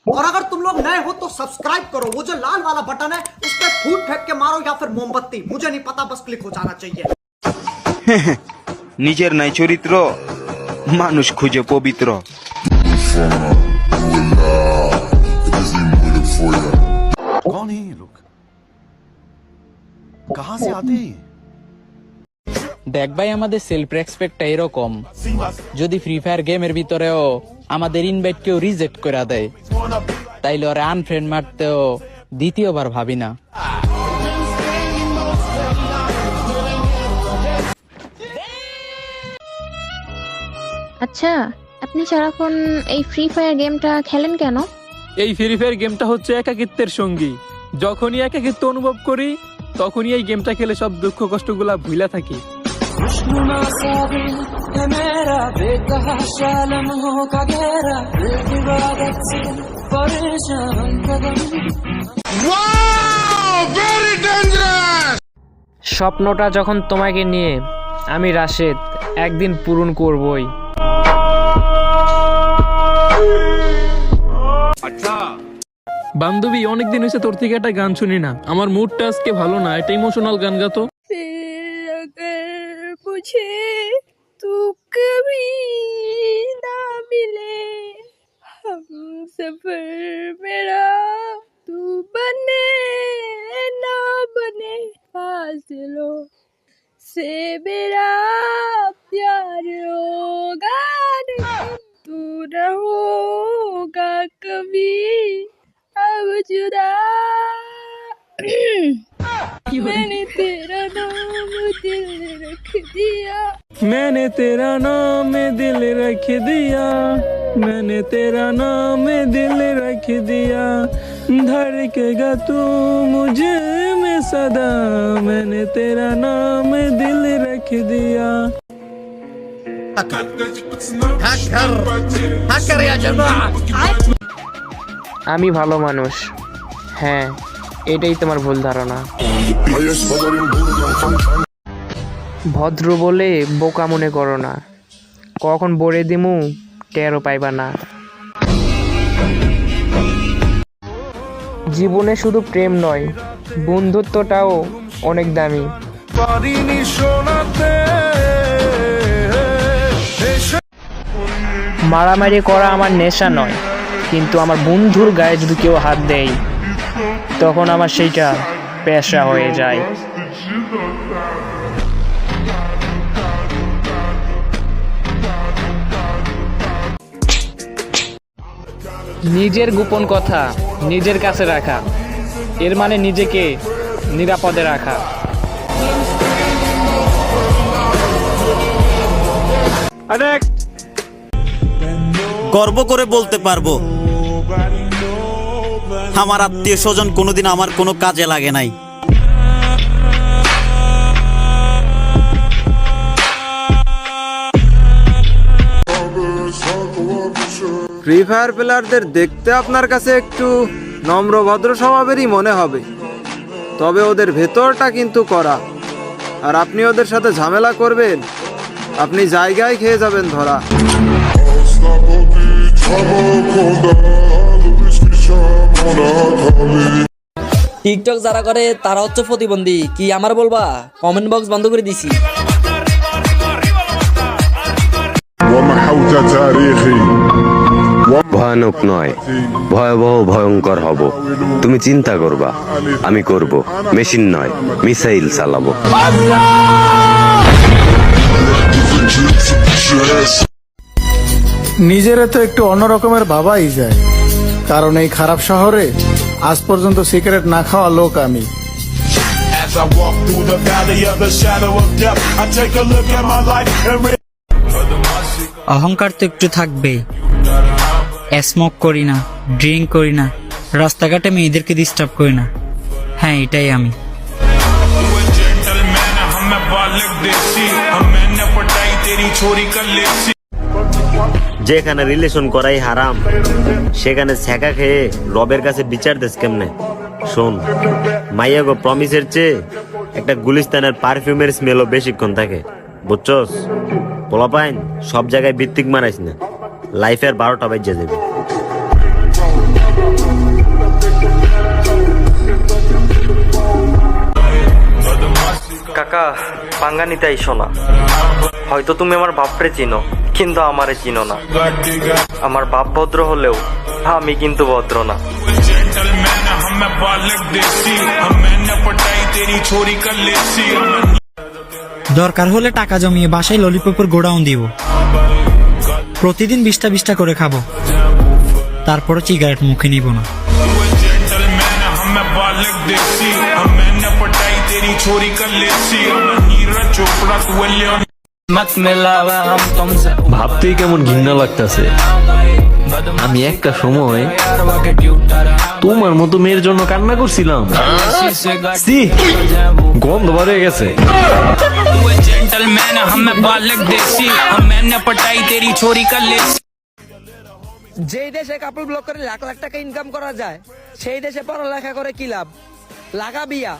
और अगर तुम लोग नए हो तो सब्सक्राइब करो, वो जो लाल वाला बटन है उस पर फूट फेंक के मारो या फिर मोमबत्ती, मुझे नहीं पता, बस क्लिक हो जाना चाहिए। নিজের নাই চরিত্র, মানুষ খুঁজে পবিত্র। कौन है ये लोग? कहां से आते हैं? দেখ ভাই, আমাদের সেলফ রেসপেক্টটা এরকম, যদি ফ্রি ফায়ার গেমের ভিতরেও আমাদের ইনভাইট কেউ রিজেক্ট করে দেয়, তাইলে ওরা আনফ্রেন্ড মারতেও দ্বিতীয়বার ভাবি না। আচ্ছা, আপনি সারাক্ষণ এই ফ্রি ফায়ার গেমটা খেলেন কেন? এই ফ্রি ফায়ার গেমটা হচ্ছে একাকিত্বের সঙ্গী। যখনই একাকিত্ব অনুভব করি তখনই এই গেমটা খেলে সব দুঃখ কষ্টগুলা ভুলা থাকি। স্বপ্নটা যখন তোমাকে নিয়ে, আমি রাশেদ একদিন পূরণ করবই। বান্ধবী, অনেকদিন হয়েছে তোর থেকে একটা গান শুনি না, আমার মুডটা আজকে ভালো না, এটা ইমোশনাল গান গাতো। मुझे तू कभी ना मिले, हम सफर मेरा तू बने ना बने, फासलों से मेरा प्यार होगा नहीं, तू न होगा कभी अब जुदा। मैंने तेरा नाम दिल रख दिया, मैंने तेरा नाम दिल रख दिया, मैंने तेरा नाम दिल रख दिया, धड़केगा तू मुझे में सदा, मैंने तेरा नाम दिल रख दिया। আমি ভালো মানুষ, হ্যাঁ এটাই তোমার ভুল ধারণা। ভদ্র বলে বোকা মনে করো না, কখন বলে দিমু টেরও পাইবা না। জীবনে শুধু প্রেম নয়, বন্ধুত্বটাও অনেক দামি। মারামারি করা আমার নেশা নয়, কিন্তু আমার বন্ধুর গায়ে যদি কেউ হাত দেয় তখন আমার সেইটা পেশা হয়ে যায়। নিজের গোপন কথা নিজের কাছে রাখা, এর মানে নিজেকে নিরাপদে রাখা। গর্ব করে বলতে পারবো আমার আত্মীয় স্বজন কোনোদিন আমার কোনো কাজে লাগে নাই। ফ্রি ফায়ার প্লেয়ারদের দেখতে আপনার কাছে একটু নম্র ভদ্র স্বভাবেরই মনে হবে, তবে ওদের ভেতরটা কিন্তু কড়া, আর আপনি ওদের সাথে ঝামেলা করবেন, আপনি জায়গায় খেয়ে যাবেন ধরা। টিকটক যারা করে তারা হচ্ছে প্রতিবন্ধী, কি আমার বলবা? কমেন্ট বক্স বন্ধ করে দিছি। ভয়ানক নয়, ভয়াবহ ভয়ঙ্কর হব। তুমি চিন্তা করবা, আমি করব। মেশিন নয়, মিসাইল চালাবো। নিজেরা তো একটু অন্যরকমের ভাবাই যায়, কারণ এই খারাপ শহরে আজ পর্যন্ত সিগারেট না খাওয়া লোক আমি। অহংকার তো একটু থাকবে। স্মোক করি না, ড্রিঙ্ক করি না, রাস্তাঘাটে মেয়েদেরকে ডিস্টার্ব করি না। হ্যাঁ, এটাই আমি। যেখানে রিলেশন করাই হারাম, সেখানে ছ্যাঁকা খেয়ে রবের কাছে বিচার দেশ কেমনে? শোন, মাইয়া গো, প্রমিসের চেয়ে একটা গুলিস্তানের পারফিউমের স্মেলও বেশিক্ষণ থাকে, বুঝছস? পোলাপাইন সব জায়গায় ভিত্তিক মারাইস না, লাইফের 12টা বাজে যাবে। পাঙ্গা নিতে আইসো না। হয়তো তুমি আমার বাপরে চিনো, কিন্তু আমারে চিনো না। আমার বাপ ভদ্র হলেও আমি কিন্তু ভদ্র না। দরকার হলে টাকা জমিয়ে বাসায় ললিপপের গোডাউন দিব। প্রতিদিন 20টা করে খাবো, তারপরে সিগারেট মুখে নিব না। ভাবতেই কেমন ঘৃণা লাগতেছে। আমি একটা সময় তোমার মতো মেয়ের জন্য কান্না করছিলাম। ছি, গন্ধ বার হয়ে গেছে। যেই দেশে কাপড় ব্লক করে লাখ লাখ টাকা ইনকাম করা যায়, সেই দেশে পড়ালেখা করে কি লাভ? লাগা বিয়া।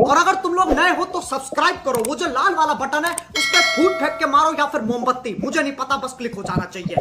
और अगर तुम लोग नए हो तो सब्सक्राइब करो, वो जो लाल वाला बटन है उस पर फूट फेंक के मारो या फिर मोमबत्ती, मुझे नहीं पता, बस क्लिक हो जाना चाहिए।